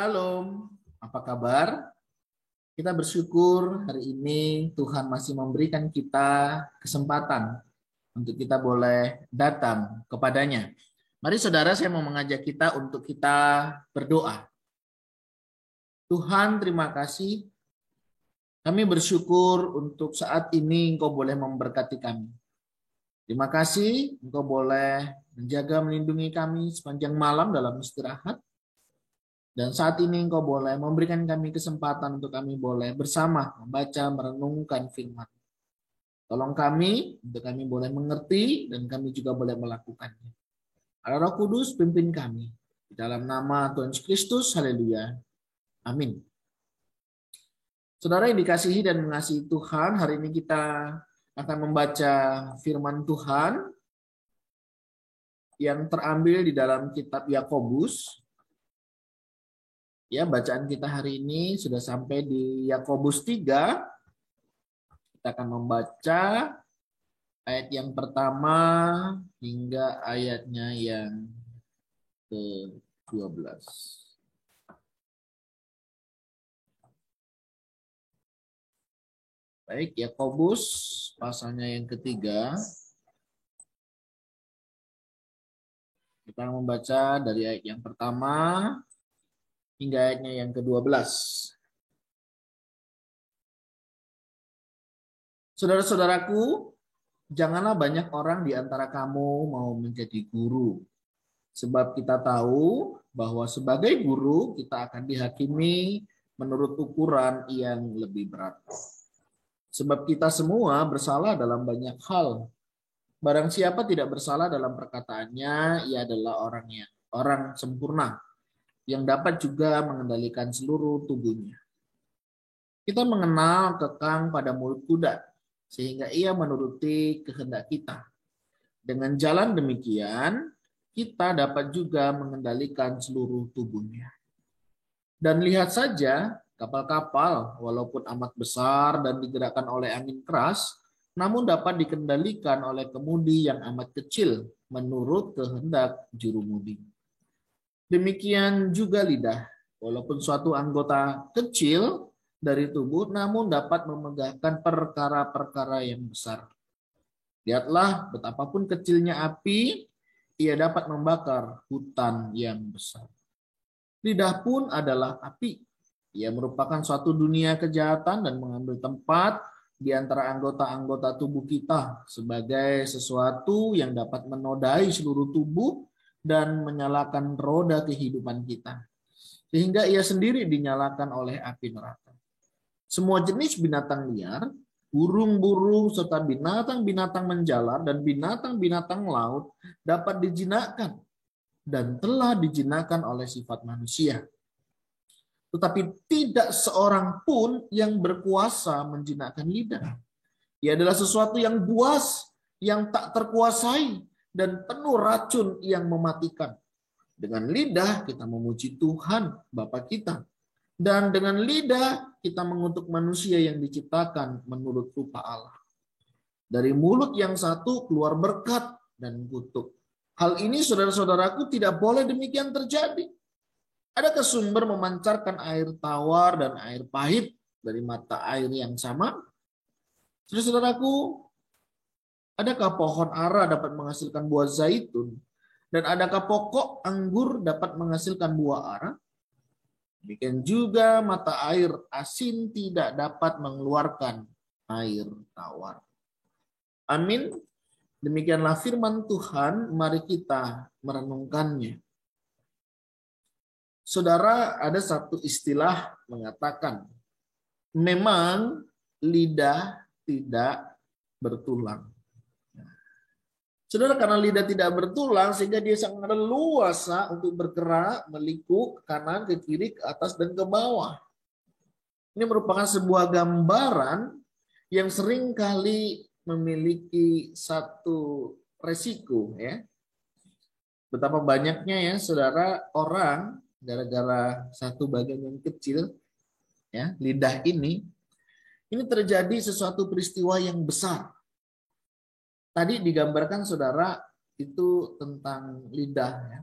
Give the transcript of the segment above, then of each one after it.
Shalom, apa kabar? Kita bersyukur hari ini Tuhan masih memberikan kita kesempatan untuk kita boleh datang kepadanya. Mari saudara, saya mau mengajak kita untuk kita berdoa. Tuhan, terima kasih. Kami bersyukur untuk saat ini Engkau boleh memberkati kami. Terima kasih Engkau boleh menjaga melindungi kami sepanjang malam dalam istirahat. Dan saat ini Engkau boleh memberikan kami kesempatan untuk kami boleh bersama membaca, merenungkan firman. Tolong kami, untuk kami boleh mengerti, dan kami juga boleh melakukannya. Allah Roh Kudus pimpin kami. Di dalam nama Tuhan Yesus Kristus, haleluya. Amin. Saudara yang dikasihi dan mengasihi Tuhan, hari ini kita akan membaca firman Tuhan yang terambil di dalam kitab Yakobus. Ya, bacaan kita hari ini sudah sampai di Yakobus 3. Kita akan membaca ayat yang pertama hingga ayatnya yang ke-12. Baik, Yakobus pasalnya yang ketiga. Kita akan membaca dari ayat yang pertama hingga ayatnya yang ke-12. Saudara-saudaraku, janganlah banyak orang di antara kamu mau menjadi guru. Sebab kita tahu bahwa sebagai guru kita akan dihakimi menurut ukuran yang lebih berat. Sebab kita semua bersalah dalam banyak hal. Barang siapa tidak bersalah dalam perkataannya, ia adalah orang sempurna, yang dapat juga mengendalikan seluruh tubuhnya. Kita mengenal kekang pada mulut kuda, sehingga ia menuruti kehendak kita. Dengan jalan demikian, kita dapat juga mengendalikan seluruh tubuhnya. Dan lihat saja, kapal-kapal, walaupun amat besar dan digerakkan oleh angin keras, namun dapat dikendalikan oleh kemudi yang amat kecil, menurut kehendak jurumudi. Demikian juga lidah, walaupun suatu anggota kecil dari tubuh, namun dapat memegahkan perkara-perkara yang besar. Lihatlah betapapun kecilnya api, ia dapat membakar hutan yang besar. Lidah pun adalah api. Ia merupakan suatu dunia kejahatan dan mengambil tempat di antara anggota-anggota tubuh kita sebagai sesuatu yang dapat menodai seluruh tubuh dan menyalakan roda kehidupan kita, sehingga ia sendiri dinyalakan oleh api neraka. Semua jenis binatang liar, burung-burung, serta binatang-binatang menjalar dan binatang-binatang laut dapat dijinakkan dan telah dijinakkan oleh sifat manusia. Tetapi tidak seorang pun yang berkuasa menjinakkan lidah. Ia adalah sesuatu yang buas, yang tak terkuasai, dan penuh racun yang mematikan. Dengan lidah kita memuji Tuhan Bapa kita, dan dengan lidah kita mengutuk manusia yang diciptakan menurut rupa Allah. Dari mulut yang satu keluar berkat dan kutuk. Hal ini saudara-saudaraku tidak boleh demikian terjadi. Adakah sumber memancarkan air tawar dan air pahit dari mata air yang sama? Saudara-saudaraku, adakah pohon ara dapat menghasilkan buah zaitun? Dan adakah pokok anggur dapat menghasilkan buah ara? Demikian juga mata air asin tidak dapat mengeluarkan air tawar. Amin. Demikianlah firman Tuhan, mari kita merenungkannya. Saudara, ada satu istilah mengatakan, memang lidah tidak bertulang. Saudara, karena lidah tidak bertulang sehingga dia sangat leluasa untuk bergerak, melikuk ke kanan, ke kiri, ke atas, dan ke bawah. Ini merupakan sebuah gambaran yang sering kali memiliki satu resiko, ya. Betapa banyaknya ya saudara orang gara-gara satu bagian yang kecil, ya, lidah ini terjadi sesuatu peristiwa yang besar. Tadi digambarkan saudara itu tentang lidah, ya.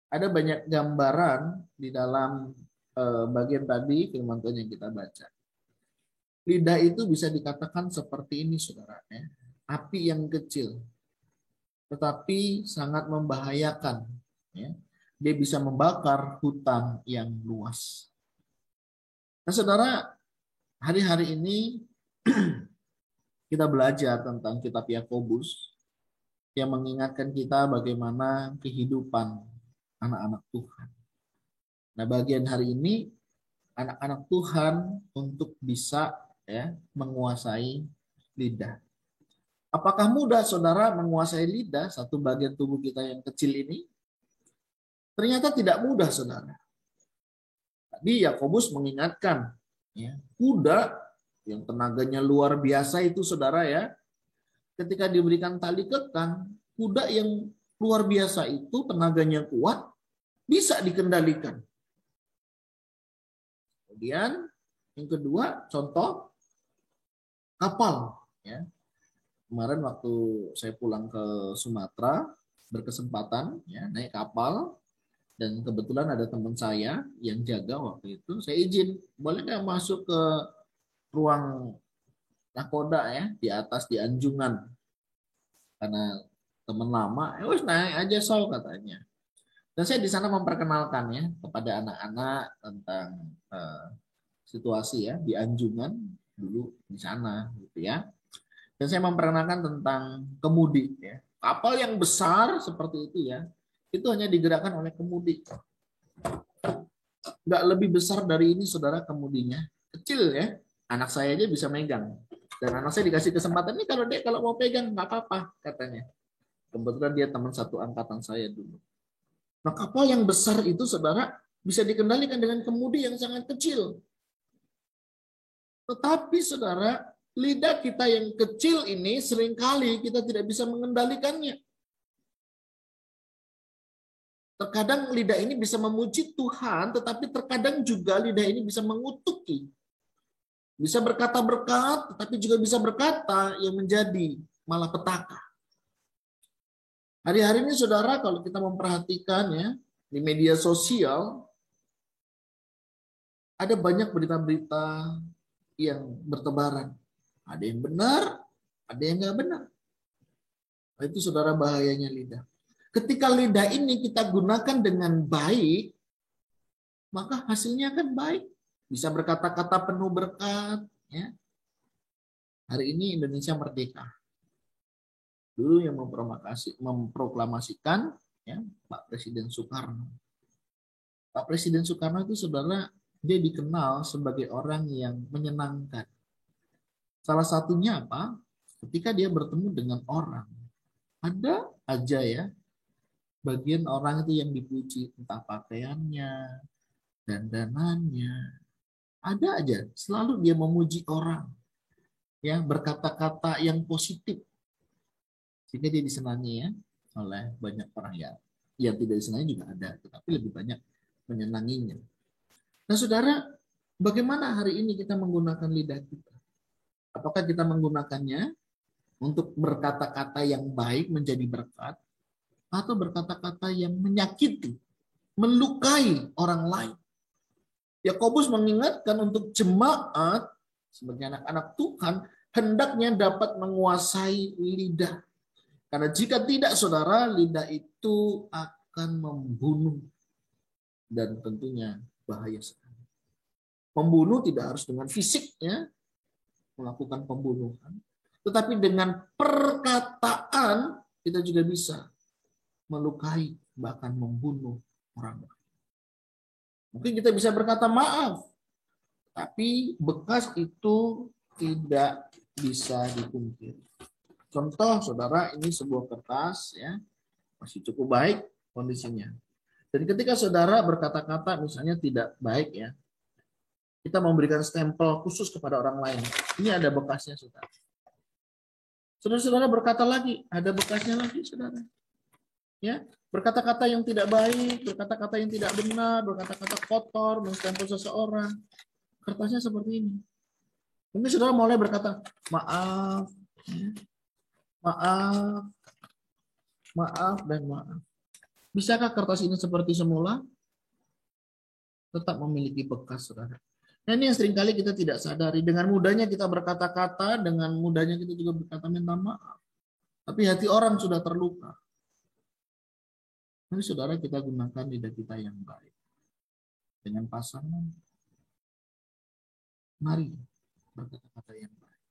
Ada banyak gambaran di dalam bagian tadi firman Tuhan yang kita baca. Lidah itu bisa dikatakan seperti ini, saudara. Ya. Api yang kecil, tetapi sangat membahayakan. Ya. Dia bisa membakar hutan yang luas. Nah, saudara, hari-hari ini kita belajar tentang kitab Yakobus yang mengingatkan kita bagaimana kehidupan anak-anak Tuhan. Nah, bagian hari ini anak-anak Tuhan untuk bisa menguasai lidah. Apakah mudah, saudara, menguasai lidah, satu bagian tubuh kita yang kecil ini? Ternyata tidak mudah, saudara. Tadi Yakobus mengingatkan, kuda yang tenaganya luar biasa itu, saudara, ya, ketika diberikan tali kekang, kuda yang luar biasa itu tenaganya kuat, bisa dikendalikan. Kemudian yang kedua, contoh kapal. Ya. Kemarin waktu saya pulang ke Sumatera, berkesempatan naik kapal, dan kebetulan ada teman saya yang jaga waktu itu. Saya izin, boleh nggak masuk ke ruang nakoda di atas di Anjungan, karena teman lama, wes naik aja Sol katanya. Dan saya di sana memperkenalkan kepada anak-anak tentang situasi di Anjungan dulu di sana gitu ya. Dan saya memperkenalkan tentang kemudi Kapal yang besar seperti itu itu hanya digerakkan oleh kemudi. Nggak lebih besar dari ini, saudara, kemudinya. Kecil Anak saya aja bisa megang. Dan anak saya dikasih kesempatan ini, kalau mau pegang nggak apa-apa katanya. Kebetulan dia teman satu angkatan saya dulu. Nah, kapal yang besar itu, saudara, bisa dikendalikan dengan kemudi yang sangat kecil. Tetapi, saudara, lidah kita yang kecil ini seringkali kita tidak bisa mengendalikannya. Terkadang lidah ini bisa memuji Tuhan, tetapi terkadang juga lidah ini bisa mengutuki. Bisa berkata berkat, tetapi juga bisa berkata yang menjadi malapetaka. Hari-hari ini, saudara, kalau kita memperhatikan di media sosial, ada banyak berita-berita yang bertebaran. Ada yang benar, ada yang nggak benar. Nah, itu, saudara, bahayanya lidah. Ketika lidah ini kita gunakan dengan baik, maka hasilnya akan baik. Bisa berkata-kata penuh berkat. Hari ini Indonesia merdeka. Dulu yang memproklamasikan Pak Presiden Soekarno. Pak Presiden Soekarno itu, saudara, dia dikenal sebagai orang yang menyenangkan. Salah satunya apa? Ketika dia bertemu dengan orang, ada aja bagian orang itu yang dipuji, entah pakaiannya, dandanannya, ada aja. Selalu dia memuji orang, berkata-kata yang positif, sehingga dia disenangi oleh banyak orang yang tidak disenangi juga ada, tetapi lebih banyak menyenanginya. Nah, saudara, bagaimana hari ini kita menggunakan lidah kita? Apakah kita menggunakannya untuk berkata-kata yang baik menjadi berkat, atau berkata-kata yang menyakiti, melukai orang lain? Yakobus mengingatkan untuk jemaat sebagai anak-anak Tuhan hendaknya dapat menguasai lidah. Karena jika tidak, saudara, lidah itu akan membunuh, dan tentunya bahaya sekali. Membunuh tidak harus dengan fisiknya melakukan pembunuhan, tetapi dengan perkataan kita juga bisa melukai, bahkan membunuh orang lain. Mungkin kita bisa berkata maaf, tapi bekas itu tidak bisa dipungkiri. Contoh, saudara, ini sebuah kertas masih cukup baik kondisinya. Dan ketika saudara berkata-kata misalnya tidak baik kita memberikan stempel khusus kepada orang lain. Ini ada bekasnya, saudara. Saudara-saudara berkata lagi, ada bekasnya lagi, saudara. Berkata-kata yang tidak baik, berkata-kata yang tidak benar, berkata-kata kotor, menstempel seseorang. Kertasnya seperti ini. Mungkin saudara mulai berkata, maaf, maaf, maaf, dan maaf. Bisakah kertas ini seperti semula? Tetap memiliki bekas, saudara. Nah, ini yang seringkali kita tidak sadari. Dengan mudahnya kita berkata-kata, dengan mudahnya kita juga berkata minta maaf. Tapi hati orang sudah terluka. Mari saudara kita gunakan lidah kita yang baik. Dengan pasangan, mari berkata-kata yang baik.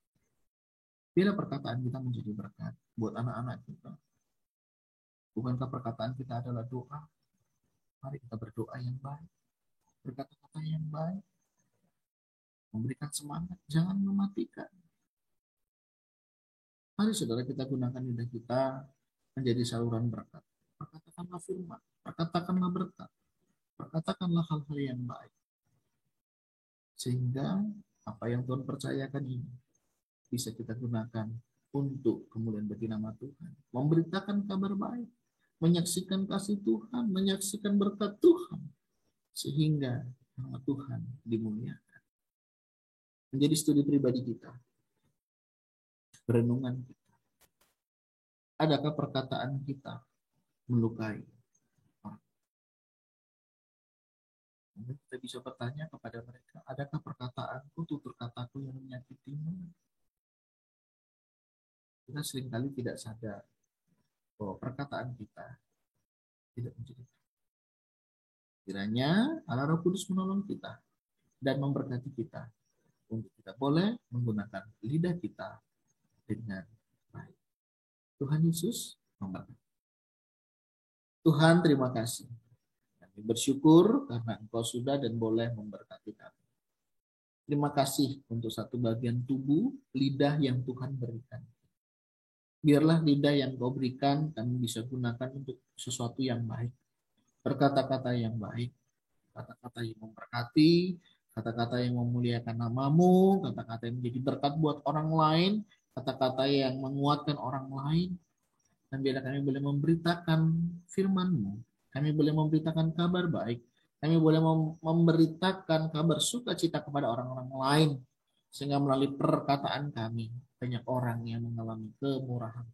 Bila perkataan kita menjadi berkat buat anak-anak kita. Bukankah perkataan kita adalah doa? Mari kita berdoa yang baik. Berkata-kata yang baik. Memberikan semangat, jangan mematikan. Mari saudara kita gunakan lidah kita menjadi saluran berkat. Perkatakanlah firman, perkatakanlah berkat, perkatakanlah hal-hal yang baik. Sehingga apa yang Tuhan percayakan ini bisa kita gunakan untuk kemuliaan bagi nama Tuhan. Memberitakan kabar baik, menyaksikan kasih Tuhan, menyaksikan berkat Tuhan. Sehingga nama Tuhan dimuliakan. Menjadi studi pribadi kita. Renungan kita. Adakah perkataan kita melukai? Kita bisa bertanya kepada mereka, adakah perkataanku, tutur kataku yang menyakitimu? Kita seringkali tidak sadar bahwa perkataan kita tidak menjadi. Kiranya Allah Roh Kudus menolong kita dan memberkati kita untuk kita boleh menggunakan lidah kita dengan baik. Tuhan Yesus memberkati. Tuhan, terima kasih. Kami bersyukur karena Engkau sudah dan boleh memberkati kami. Terima kasih untuk satu bagian tubuh, lidah yang Tuhan berikan. Biarlah lidah yang Kau berikan kami bisa gunakan untuk sesuatu yang baik. Berkata-kata yang baik, kata-kata yang memberkati, kata-kata yang memuliakan nama-Mu, kata-kata yang menjadi berkat buat orang lain, kata-kata yang menguatkan orang lain. Dan biarlah kami boleh memberitakan firman-Mu. Kami boleh memberitakan kabar baik. Kami boleh memberitakan kabar sukacita kepada orang-orang lain. Sehingga melalui perkataan kami, banyak orang yang mengalami kemurahan.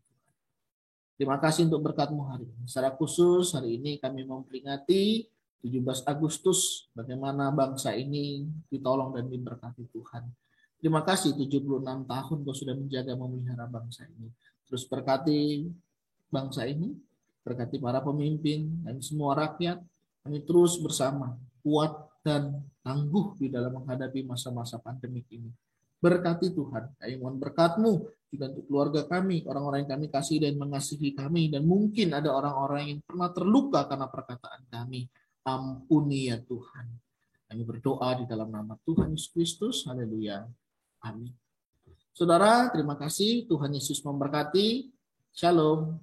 Terima kasih untuk berkat-Mu hari ini. Secara khusus hari ini kami memperingati 17 Agustus. Bagaimana bangsa ini ditolong dan diberkati Tuhan. Terima kasih 76 tahun Kau sudah menjaga memelihara bangsa ini. Terus berkati bangsa ini, berkati para pemimpin dan semua rakyat. Kami terus bersama, kuat dan tangguh di dalam menghadapi masa-masa pandemik ini. Berkati Tuhan, kami mohon berkat-Mu juga untuk keluarga kami, orang-orang yang kami kasih dan mengasihi kami, dan mungkin ada orang-orang yang pernah terluka karena perkataan kami. Ampuni ya Tuhan. Kami berdoa di dalam nama Tuhan Yesus Kristus. Haleluya. Amin. Saudara, terima kasih. Tuhan Yesus memberkati. Shalom.